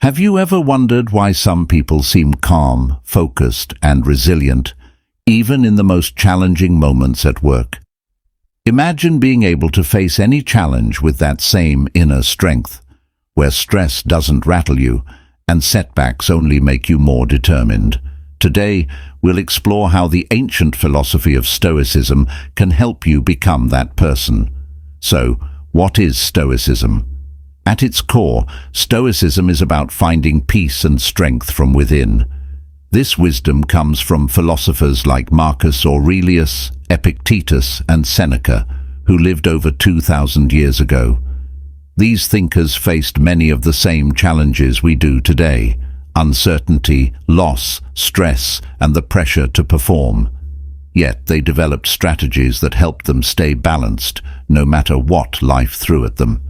Have you ever wondered why some people seem calm, focused, and resilient, even in the most challenging moments at work? Imagine being able to face any challenge with that same inner strength, where stress doesn't rattle you and setbacks only make you more determined. Today, we'll explore how the ancient philosophy of Stoicism can help you become that person. So, what is Stoicism? At its core, Stoicism is about finding peace and strength from within. This wisdom comes from philosophers like Marcus Aurelius, Epictetus, and Seneca, who lived over 2,000 years ago. These thinkers faced many of the same challenges we do today: uncertainty, loss, stress, and the pressure to perform. Yet they developed strategies that helped them stay balanced, no matter what life threw at them.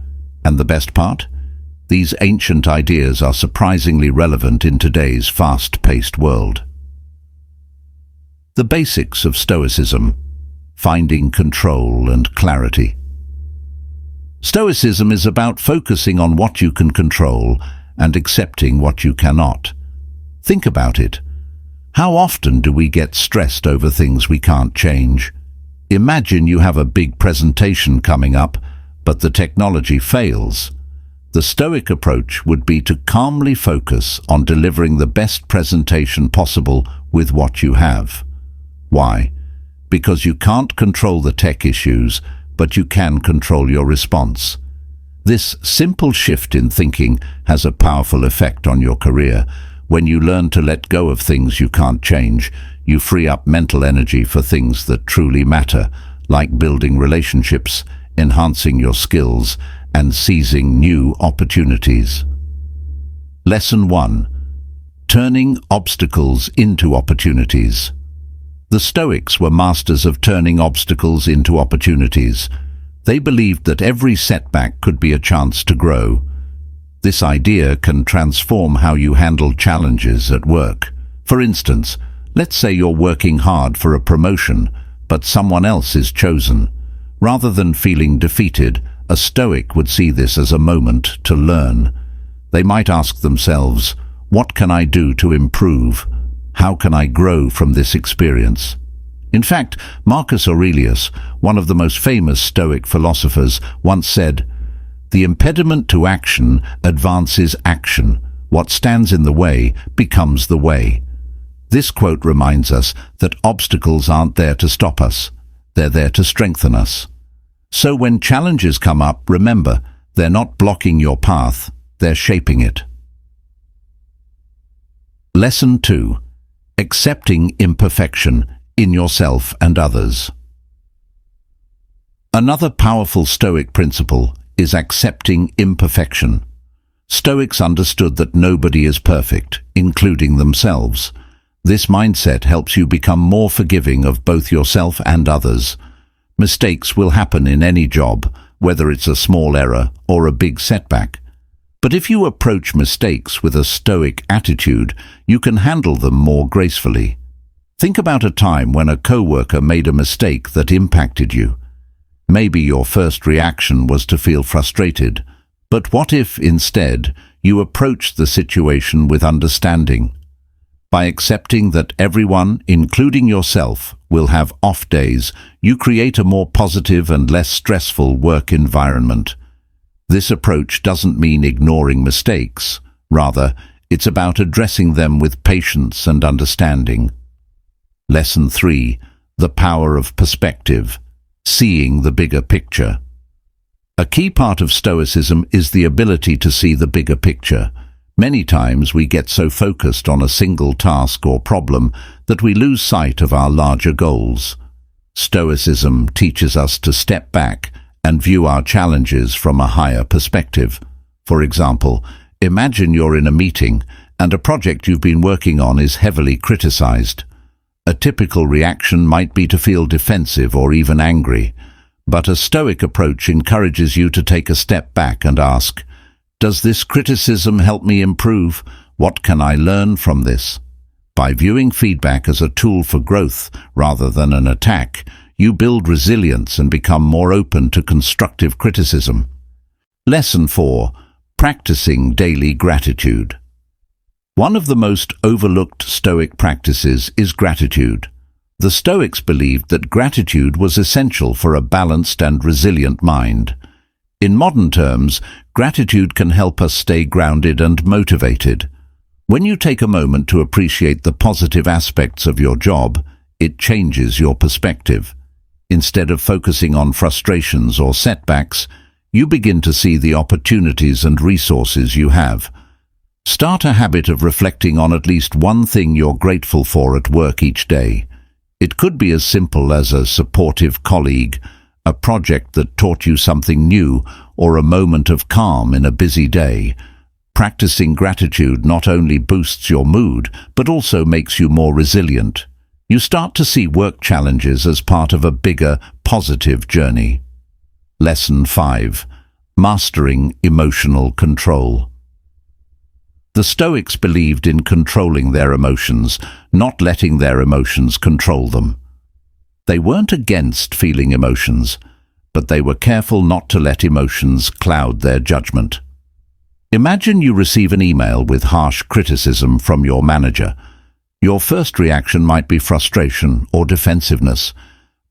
And the best part? These ancient ideas are surprisingly relevant in today's fast-paced world. The basics of Stoicism: finding control and clarity. Stoicism is about focusing on what you can control and accepting what you cannot. Think about it. How often do we get stressed over things we can't change? Imagine you have a big presentation coming up, but the technology fails. The Stoic approach would be to calmly focus on delivering the best presentation possible with what you have. Why? Because you can't control the tech issues, but you can control your response. This simple shift in thinking has a powerful effect on your career. When you learn to let go of things you can't change, you free up mental energy for things that truly matter, like building relationships, enhancing your skills, and seizing new opportunities. Lesson 1. Turning obstacles into opportunities. The Stoics were masters of turning obstacles into opportunities. They believed that every setback could be a chance to grow. This idea can transform how you handle challenges at work. For instance, let's say you're working hard for a promotion, but someone else is chosen. Rather than feeling defeated, a Stoic would see this as a moment to learn. They might ask themselves, what can I do to improve? How can I grow from this experience? In fact, Marcus Aurelius, one of the most famous Stoic philosophers, once said, "The impediment to action advances action. What stands in the way becomes the way." This quote reminds us that obstacles aren't there to stop us. They're there to strengthen us. So when challenges come up, remember, they're not blocking your path, they're shaping it. Lesson 2. Accepting imperfection in yourself and others. Another powerful Stoic principle is accepting imperfection. Stoics understood that nobody is perfect, including themselves. This mindset helps you become more forgiving of both yourself and others. Mistakes will happen in any job, whether it's a small error or a big setback. But if you approach mistakes with a Stoic attitude, you can handle them more gracefully. Think about a time when a coworker made a mistake that impacted you. Maybe your first reaction was to feel frustrated, but what if, instead, you approached the situation with understanding? By accepting that everyone, including yourself, will have off days, you create a more positive and less stressful work environment. This approach doesn't mean ignoring mistakes. Rather, it's about addressing them with patience and understanding. Lesson 3. The power of perspective. Seeing the bigger picture. A key part of Stoicism is the ability to see the bigger picture. Many times we get so focused on a single task or problem that we lose sight of our larger goals. Stoicism teaches us to step back and view our challenges from a higher perspective. For example, imagine you're in a meeting and a project you've been working on is heavily criticized. A typical reaction might be to feel defensive or even angry, but a Stoic approach encourages you to take a step back and ask, does this criticism help me improve? What can I learn from this? By viewing feedback as a tool for growth rather than an attack, you build resilience and become more open to constructive criticism. Lesson 4. Practicing daily gratitude. One of the most overlooked Stoic practices is gratitude. The Stoics believed that gratitude was essential for a balanced and resilient mind. In modern terms, gratitude can help us stay grounded and motivated. When you take a moment to appreciate the positive aspects of your job, it changes your perspective. Instead of focusing on frustrations or setbacks, you begin to see the opportunities and resources you have. Start a habit of reflecting on at least one thing you're grateful for at work each day. It could be as simple as a supportive colleague, a project that taught you something new, or a moment of calm in a busy day. Practicing gratitude not only boosts your mood, but also makes you more resilient. You start to see work challenges as part of a bigger, positive journey. Lesson 5. Mastering emotional control. The Stoics believed in controlling their emotions, not letting their emotions control them. They weren't against feeling emotions, but they were careful not to let emotions cloud their judgment. Imagine you receive an email with harsh criticism from your manager. Your first reaction might be frustration or defensiveness,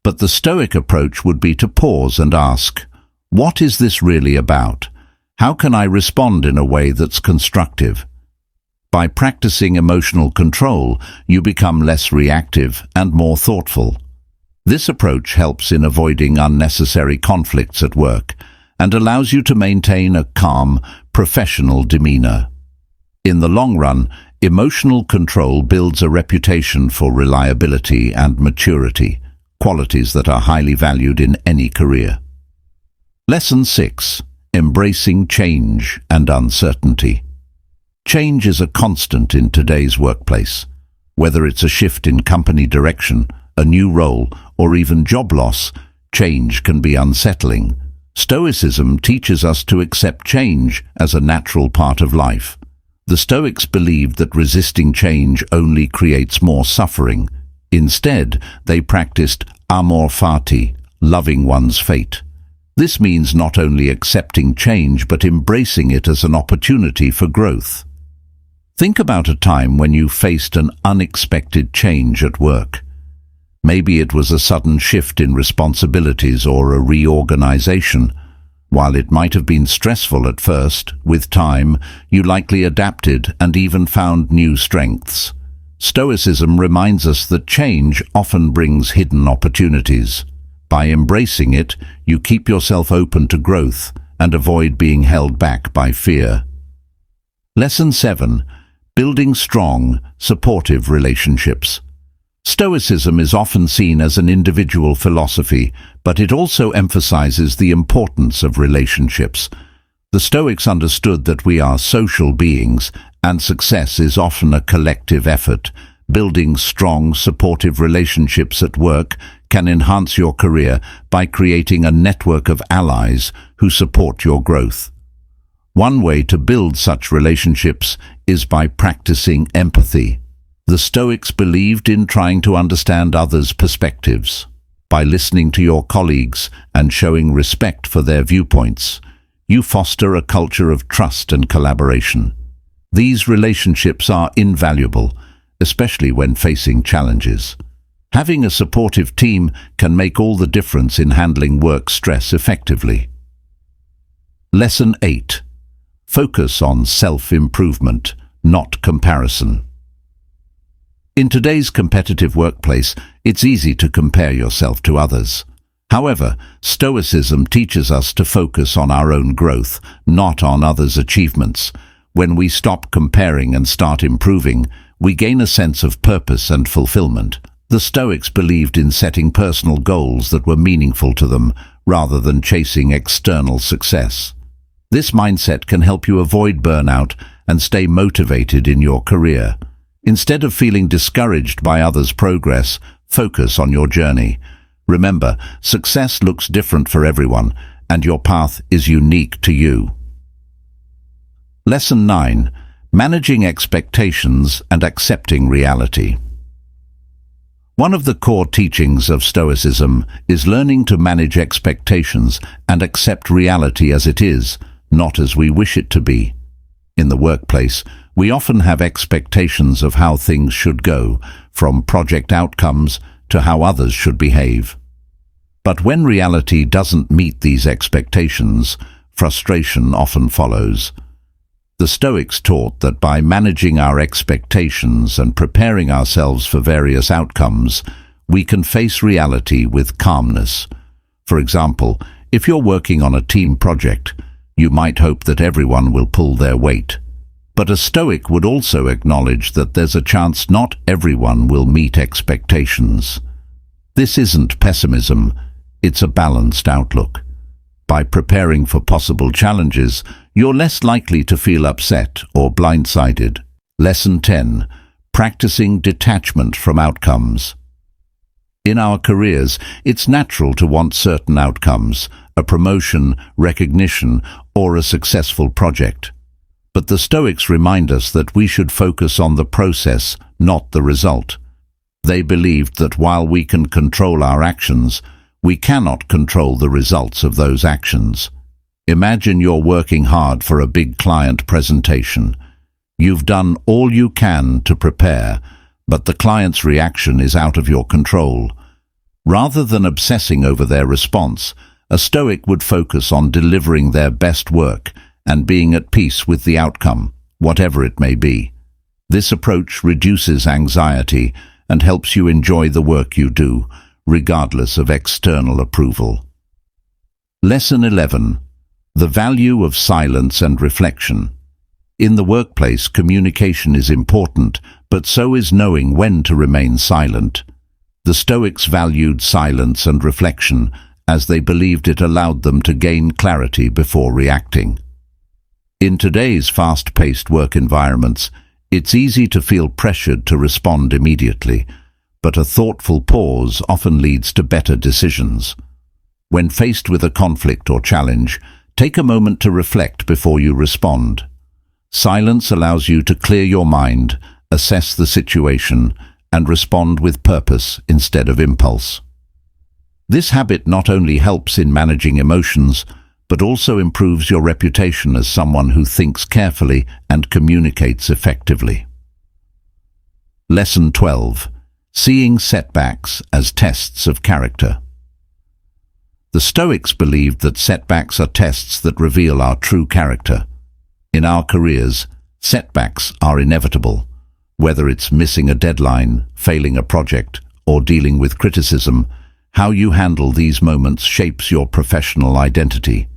but the Stoic approach would be to pause and ask, "What is this really about? How can I respond in a way that's constructive?" By practicing emotional control, you become less reactive and more thoughtful. This approach helps in avoiding unnecessary conflicts at work and allows you to maintain a calm, professional demeanor. In the long run, emotional control builds a reputation for reliability and maturity, qualities that are highly valued in any career. Lesson 6. Embracing change and uncertainty. Change is a constant in today's workplace. Whether it's a shift in company direction, a new role, or even job loss, change can be unsettling. Stoicism teaches us to accept change as a natural part of life. The Stoics believed that resisting change only creates more suffering. Instead, they practiced amor fati, loving one's fate. This means not only accepting change but embracing it as an opportunity for growth. Think about a time when you faced an unexpected change at work. Maybe it was a sudden shift in responsibilities or a reorganization. While it might have been stressful at first, with time, you likely adapted and even found new strengths. Stoicism reminds us that change often brings hidden opportunities. By embracing it, you keep yourself open to growth and avoid being held back by fear. Lesson 7. Building strong, supportive relationships. Stoicism is often seen as an individual philosophy, but it also emphasizes the importance of relationships. The Stoics understood that we are social beings, and success is often a collective effort. Building strong, supportive relationships at work can enhance your career by creating a network of allies who support your growth. One way to build such relationships is by practicing empathy. The Stoics believed in trying to understand others' perspectives. By listening to your colleagues and showing respect for their viewpoints, you foster a culture of trust and collaboration. These relationships are invaluable, especially when facing challenges. Having a supportive team can make all the difference in handling work stress effectively. Lesson 8. Focus on self-improvement, not comparison. In today's competitive workplace, it's easy to compare yourself to others. However, Stoicism teaches us to focus on our own growth, not on others' achievements. When we stop comparing and start improving, we gain a sense of purpose and fulfillment. The Stoics believed in setting personal goals that were meaningful to them, rather than chasing external success. This mindset can help you avoid burnout and stay motivated in your career. Instead of feeling discouraged by others' progress, focus on your journey. Remember, success looks different for everyone, and your path is unique to you. Lesson 9. Managing expectations and accepting reality. One of the core teachings of Stoicism is learning to manage expectations and accept reality as it is, not as we wish it to be. In the workplace, we often have expectations of how things should go, from project outcomes to how others should behave. But when reality doesn't meet these expectations, frustration often follows. The Stoics taught that by managing our expectations and preparing ourselves for various outcomes, we can face reality with calmness. For example, if you're working on a team project, you might hope that everyone will pull their weight. But a Stoic would also acknowledge that there's a chance not everyone will meet expectations. This isn't pessimism, it's a balanced outlook. By preparing for possible challenges, you're less likely to feel upset or blindsided. Lesson 10. Practicing detachment from outcomes. In our careers, it's natural to want certain outcomes, a promotion, recognition, or a successful project. But the Stoics remind us that we should focus on the process, not the result. They believed that while we can control our actions, we cannot control the results of those actions. Imagine you're working hard for a big client presentation. You've done all you can to prepare, but the client's reaction is out of your control. Rather than obsessing over their response, a Stoic would focus on delivering their best work and being at peace with the outcome, whatever it may be. This approach reduces anxiety and helps you enjoy the work you do, regardless of external approval. Lesson 11. The value of silence and reflection. In the workplace, communication is important, but so is knowing when to remain silent. The Stoics valued silence and reflection, as they believed it allowed them to gain clarity before reacting. In today's fast-paced work environments, it's easy to feel pressured to respond immediately, but a thoughtful pause often leads to better decisions. When faced with a conflict or challenge, take a moment to reflect before you respond. Silence allows you to clear your mind, assess the situation, and respond with purpose instead of impulse. This habit not only helps in managing emotions, but also improves your reputation as someone who thinks carefully and communicates effectively. Lesson 12. Seeing setbacks as tests of character. The Stoics believed that setbacks are tests that reveal our true character. In our careers, setbacks are inevitable. Whether it's missing a deadline, failing a project, or dealing with criticism, how you handle these moments shapes your professional identity.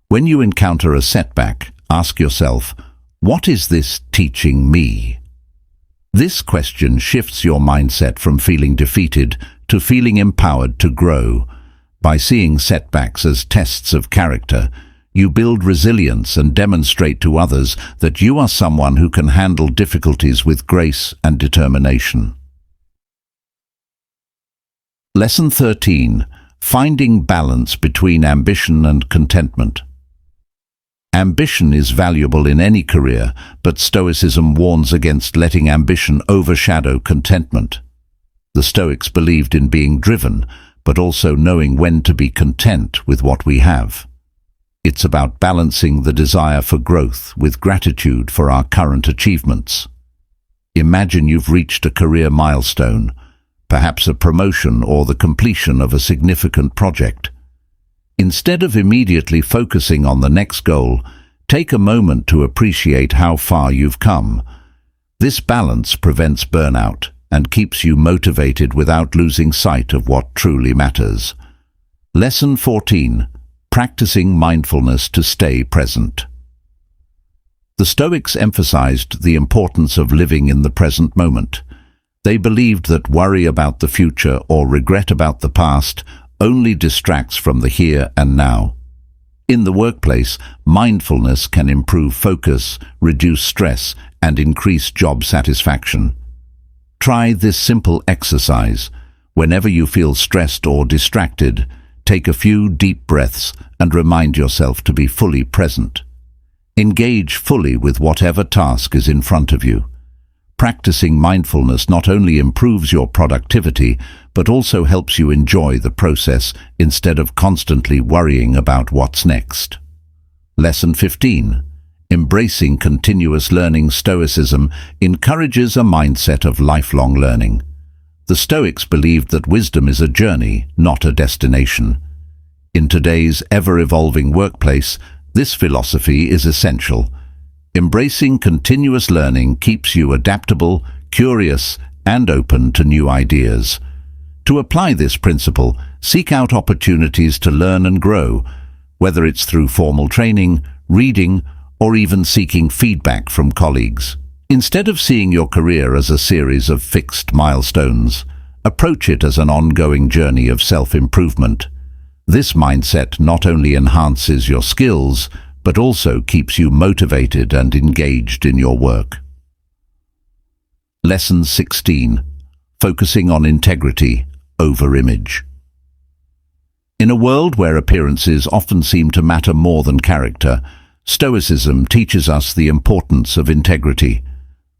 When you encounter a setback, ask yourself, what is this teaching me? This question shifts your mindset from feeling defeated to feeling empowered to grow. By seeing setbacks as tests of character, you build resilience and demonstrate to others that you are someone who can handle difficulties with grace and determination. Lesson 13. Finding balance between ambition and contentment. Ambition is valuable in any career, but Stoicism warns against letting ambition overshadow contentment. The Stoics believed in being driven, but also knowing when to be content with what we have. It's about balancing the desire for growth with gratitude for our current achievements. Imagine you've reached a career milestone, perhaps a promotion or the completion of a significant project. Instead of immediately focusing on the next goal, take a moment to appreciate how far you've come. This balance prevents burnout and keeps you motivated without losing sight of what truly matters. Lesson 14. Practicing mindfulness to stay present. The Stoics emphasized the importance of living in the present moment. They believed that worry about the future or regret about the past only distracts from the here and now. In the workplace, mindfulness can improve focus, reduce stress, and increase job satisfaction. Try this simple exercise. Whenever you feel stressed or distracted, take a few deep breaths and remind yourself to be fully present. Engage fully with whatever task is in front of you. Practicing mindfulness not only improves your productivity, but also helps you enjoy the process instead of constantly worrying about what's next. Lesson 15. Embracing continuous learning, Stoicism encourages a mindset of lifelong learning. The Stoics believed that wisdom is a journey, not a destination. In today's ever-evolving workplace, this philosophy is essential. Embracing continuous learning keeps you adaptable, curious, and open to new ideas. To apply this principle, seek out opportunities to learn and grow, whether it's through formal training, reading, or even seeking feedback from colleagues. Instead of seeing your career as a series of fixed milestones, approach it as an ongoing journey of self-improvement. This mindset not only enhances your skills, but also keeps you motivated and engaged in your work. Lesson 16. Focusing on integrity over image. In a world where appearances often seem to matter more than character, Stoicism teaches us the importance of integrity.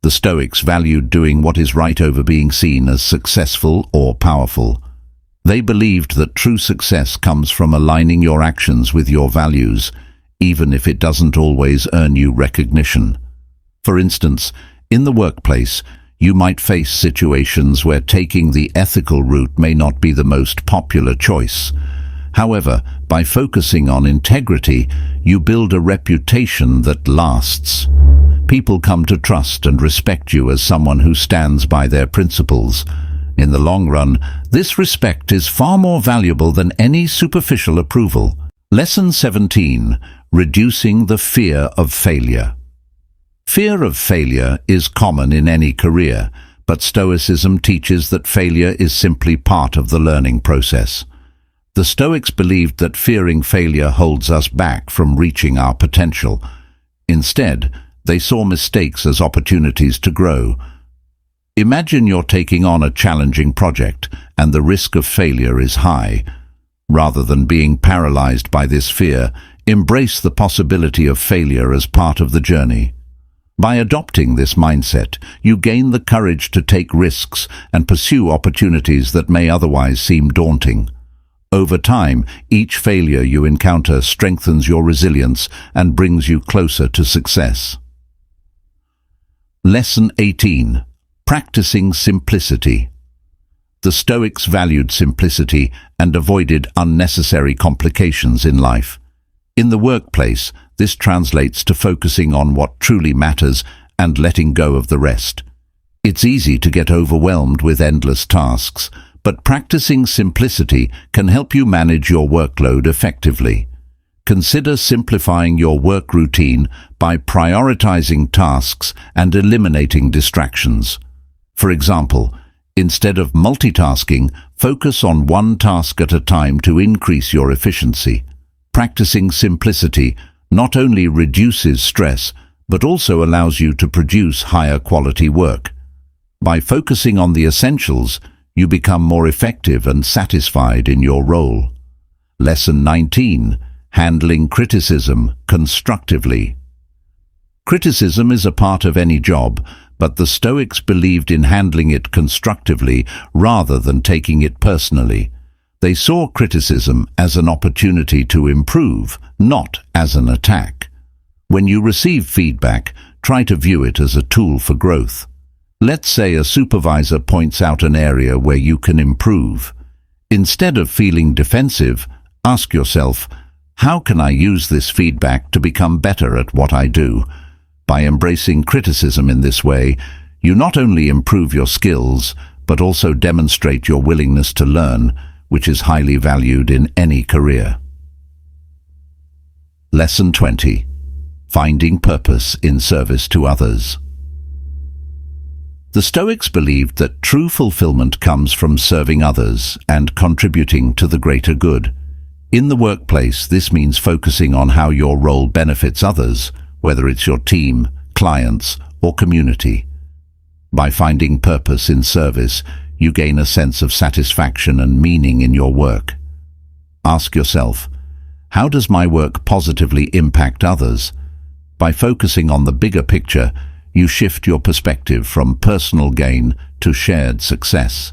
The Stoics valued doing what is right over being seen as successful or powerful. They believed that true success comes from aligning your actions with your values, even if it doesn't always earn you recognition. For instance, in the workplace, you might face situations where taking the ethical route may not be the most popular choice. However, by focusing on integrity, you build a reputation that lasts. People come to trust and respect you as someone who stands by their principles. In the long run, this respect is far more valuable than any superficial approval. Lesson 17. Reducing the fear of failure. Fear of failure is common in any career, but Stoicism teaches that failure is simply part of the learning process. The Stoics believed that fearing failure holds us back from reaching our potential. Instead, they saw mistakes as opportunities to grow. Imagine you're taking on a challenging project and the risk of failure is high. Rather than being paralyzed by this fear, embrace the possibility of failure as part of the journey. By adopting this mindset, you gain the courage to take risks and pursue opportunities that may otherwise seem daunting. Over time, each failure you encounter strengthens your resilience and brings you closer to success. Lesson 18. Practicing simplicity. The Stoics valued simplicity and avoided unnecessary complications in life. In the workplace, this translates to focusing on what truly matters and letting go of the rest. It's easy to get overwhelmed with endless tasks, but practicing simplicity can help you manage your workload effectively. Consider simplifying your work routine by prioritizing tasks and eliminating distractions. For example, instead of multitasking, focus on one task at a time to increase your efficiency. Practicing simplicity not only reduces stress, but also allows you to produce higher quality work. By focusing on the essentials, you become more effective and satisfied in your role. Lesson 19. Handling criticism constructively. Criticism is a part of any job, but the Stoics believed in handling it constructively rather than taking it personally. They saw criticism as an opportunity to improve, not as an attack. When you receive feedback, try to view it as a tool for growth. Let's say a supervisor points out an area where you can improve. Instead of feeling defensive, ask yourself, how can I use this feedback to become better at what I do? By embracing criticism in this way, you not only improve your skills, but also demonstrate your willingness to learn, which is highly valued in any career. Lesson 20. Finding purpose in service to others. The Stoics believed that true fulfillment comes from serving others and contributing to the greater good. In the workplace, this means focusing on how your role benefits others, whether it's your team, clients, or community. By finding purpose in service, you gain a sense of satisfaction and meaning in your work. Ask yourself, how does my work positively impact others? By focusing on the bigger picture, you shift your perspective from personal gain to shared success.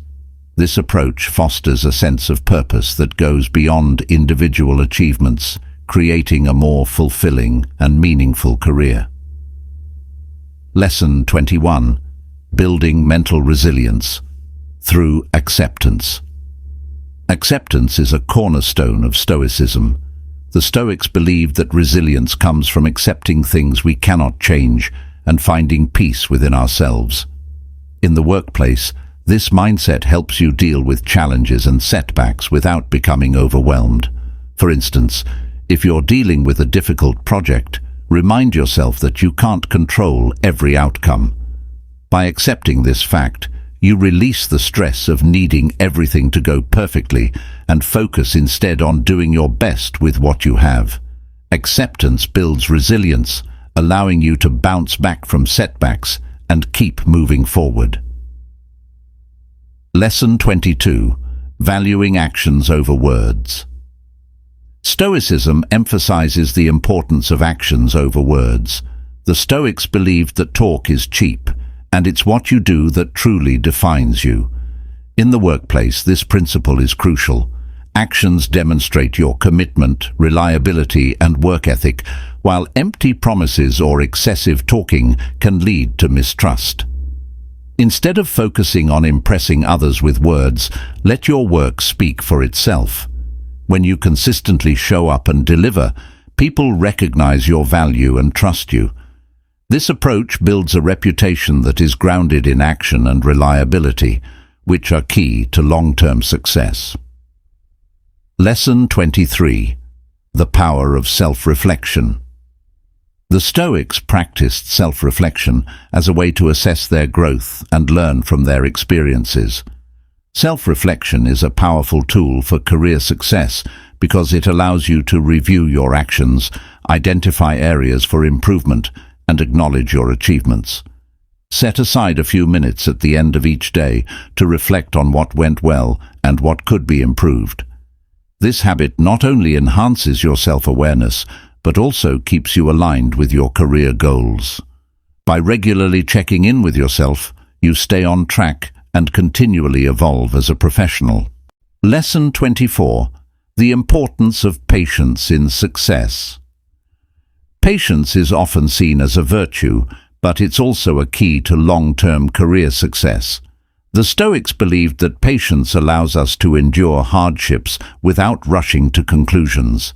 This approach fosters a sense of purpose that goes beyond individual achievements, creating a more fulfilling and meaningful career. Lesson 21. Building mental resilience through acceptance. Acceptance is a cornerstone of Stoicism. The Stoics believed that resilience comes from accepting things we cannot change and finding peace within ourselves. In the workplace, this mindset helps you deal with challenges and setbacks without becoming overwhelmed. For instance, if you're dealing with a difficult project, remind yourself that you can't control every outcome. By accepting this fact, you release the stress of needing everything to go perfectly and focus instead on doing your best with what you have. Acceptance builds resilience, allowing you to bounce back from setbacks and keep moving forward. Lesson 22. Valuing actions over words. Stoicism emphasizes the importance of actions over words. The Stoics believed that talk is cheap, and it's what you do that truly defines you. In the workplace, this principle is crucial. Actions demonstrate your commitment, reliability, and work ethic, while empty promises or excessive talking can lead to mistrust. Instead of focusing on impressing others with words, let your work speak for itself. When you consistently show up and deliver, people recognize your value and trust you. This approach builds a reputation that is grounded in action and reliability, which are key to long-term success. Lesson 23. The power of self-reflection. The Stoics practiced self-reflection as a way to assess their growth and learn from their experiences. Self-reflection is a powerful tool for career success because it allows you to review your actions, identify areas for improvement, and acknowledge your achievements. Set aside a few minutes at the end of each day to reflect on what went well and what could be improved. This habit not only enhances your self-awareness, but also keeps you aligned with your career goals. By regularly checking in with yourself, you stay on track and continually evolve as a professional. Lesson 24. The importance of patience in success. Patience is often seen as a virtue, but it's also a key to long-term career success. The Stoics believed that patience allows us to endure hardships without rushing to conclusions.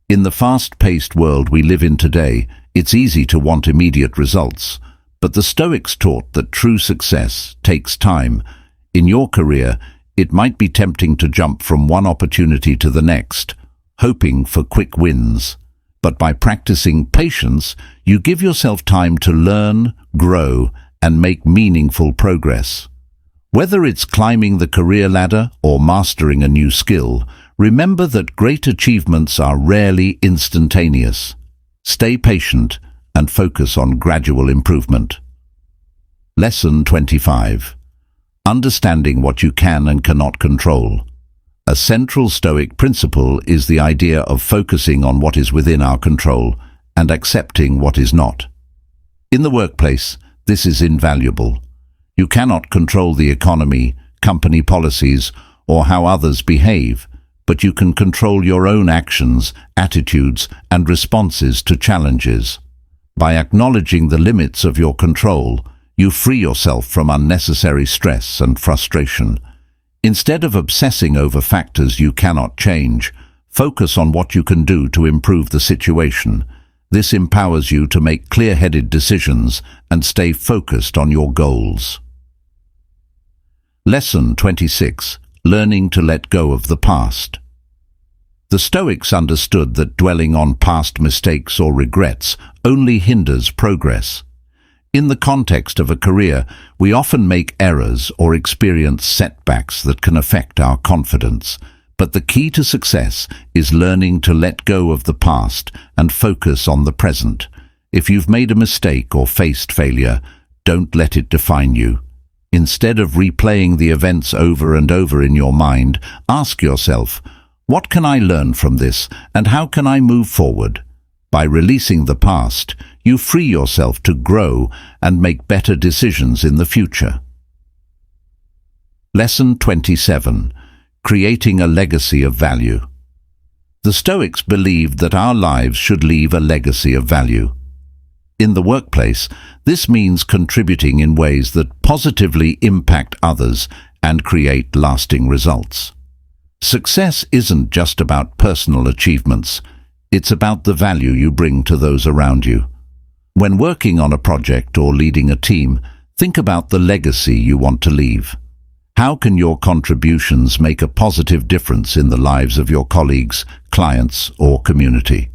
In the fast-paced world we live in today, it's easy to want immediate results. But the Stoics taught that true success takes time. In your career, it might be tempting to jump from one opportunity to the next, hoping for quick wins. But by practicing patience, you give yourself time to learn, grow, and make meaningful progress. Whether it's climbing the career ladder or mastering a new skill, remember that great achievements are rarely instantaneous. Stay patient and focus on gradual improvement. Lesson 25. Understanding what you can and cannot control. A central Stoic principle is the idea of focusing on what is within our control and accepting what is not. In the workplace, this is invaluable. You cannot control the economy, company policies, or how others behave, but you can control your own actions, attitudes, and responses to challenges. By acknowledging the limits of your control, you free yourself from unnecessary stress and frustration. Instead of obsessing over factors you cannot change, focus on what you can do to improve the situation. This empowers you to make clear-headed decisions and stay focused on your goals. Lesson 26. Learning to let go of the past. The Stoics understood that dwelling on past mistakes or regrets only hinders progress. In the context of a career, we often make errors or experience setbacks that can affect our confidence. But the key to success is learning to let go of the past and focus on the present. If you've made a mistake or faced failure, don't let it define you. Instead of replaying the events over and over in your mind, ask yourself, what can I learn from this and how can I move forward? By releasing the past, you free yourself to grow and make better decisions in the future. Lesson 27. Creating a legacy of value. The Stoics believed that our lives should leave a legacy of value. In the workplace, this means contributing in ways that positively impact others and create lasting results. Success isn't just about personal achievements, it's about the value you bring to those around you. When working on a project or leading a team, think about the legacy you want to leave. How can your contributions make a positive difference in the lives of your colleagues, clients, or community?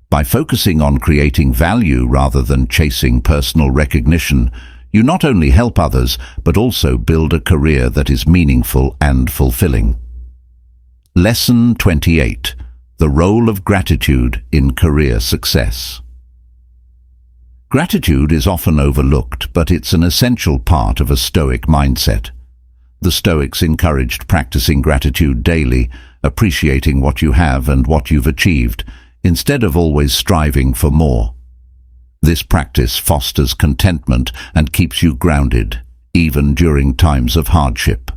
By focusing on creating value rather than chasing personal recognition, you not only help others, but also build a career that is meaningful and fulfilling. Lesson 28. The role of gratitude in career success. Gratitude is often overlooked, but it's an essential part of a Stoic mindset. The Stoics encouraged practicing gratitude daily, appreciating what you have and what you've achieved, instead of always striving for more. This practice fosters contentment and keeps you grounded, even during times of hardship.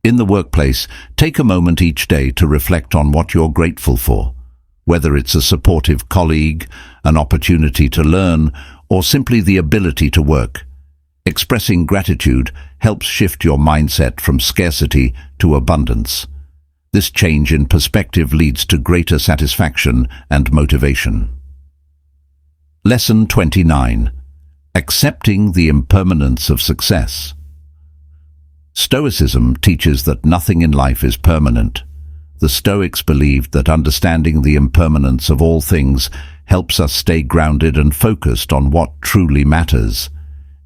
In the workplace, take a moment each day to reflect on what you're grateful for, whether it's a supportive colleague, an opportunity to learn, or simply the ability to work. Expressing gratitude helps shift your mindset from scarcity to abundance. This change in perspective leads to greater satisfaction and motivation. Lesson 29. Accepting the impermanence of success. Stoicism teaches that nothing in life is permanent. The Stoics believed that understanding the impermanence of all things helps us stay grounded and focused on what truly matters.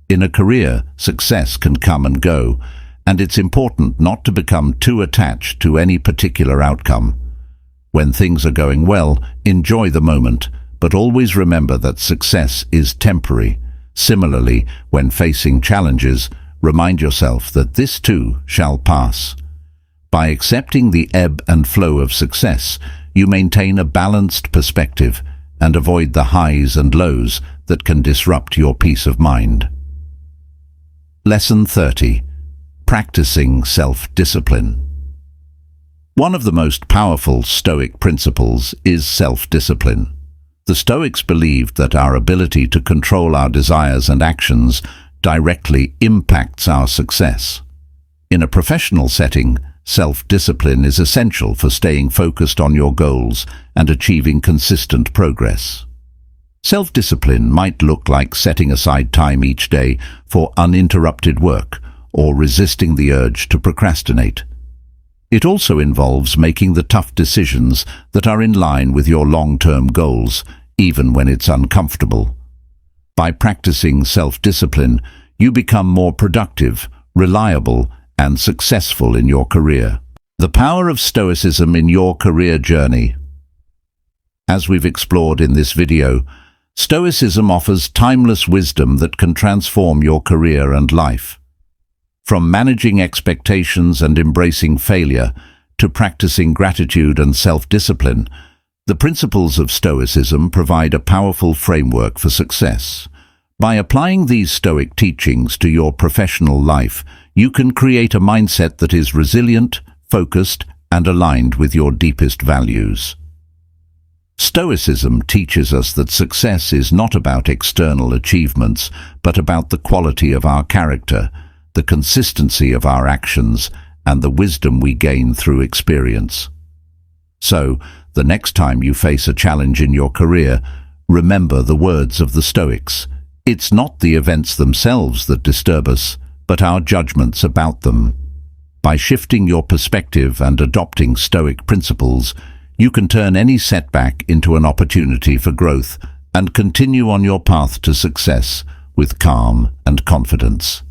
In a career, success can come and go, and it's important not to become too attached to any particular outcome. When things are going well, enjoy the moment, but always remember that success is temporary. Similarly, when facing challenges, remind yourself that this too shall pass. By accepting the ebb and flow of success, you maintain a balanced perspective and avoid the highs and lows that can disrupt your peace of mind. Lesson 30. Practicing self-discipline. One of the most powerful Stoic principles is self-discipline. The Stoics believed that our ability to control our desires and actions directly impacts our success. In a professional setting, self-discipline is essential for staying focused on your goals and achieving consistent progress. Self-discipline might look like setting aside time each day for uninterrupted work or resisting the urge to procrastinate. It also involves making the tough decisions that are in line with your long-term goals, even when it's uncomfortable. By practicing self-discipline, you become more productive, reliable, and successful in your career. The power of Stoicism in your career journey. As we've explored in this video, Stoicism offers timeless wisdom that can transform your career and life. From managing expectations and embracing failure to practicing gratitude and self-discipline, the principles of Stoicism provide a powerful framework for success. By applying these Stoic teachings to your professional life, you can create a mindset that is resilient, focused, and aligned with your deepest values. Stoicism teaches us that success is not about external achievements, but about the quality of our character, the consistency of our actions, and the wisdom we gain through experience. So, the next time you face a challenge in your career, remember the words of the Stoics. It's not the events themselves that disturb us, but our judgments about them. By shifting your perspective and adopting Stoic principles, you can turn any setback into an opportunity for growth and continue on your path to success with calm and confidence.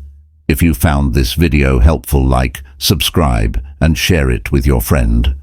If you found this video helpful, like, subscribe, and share it with your friend.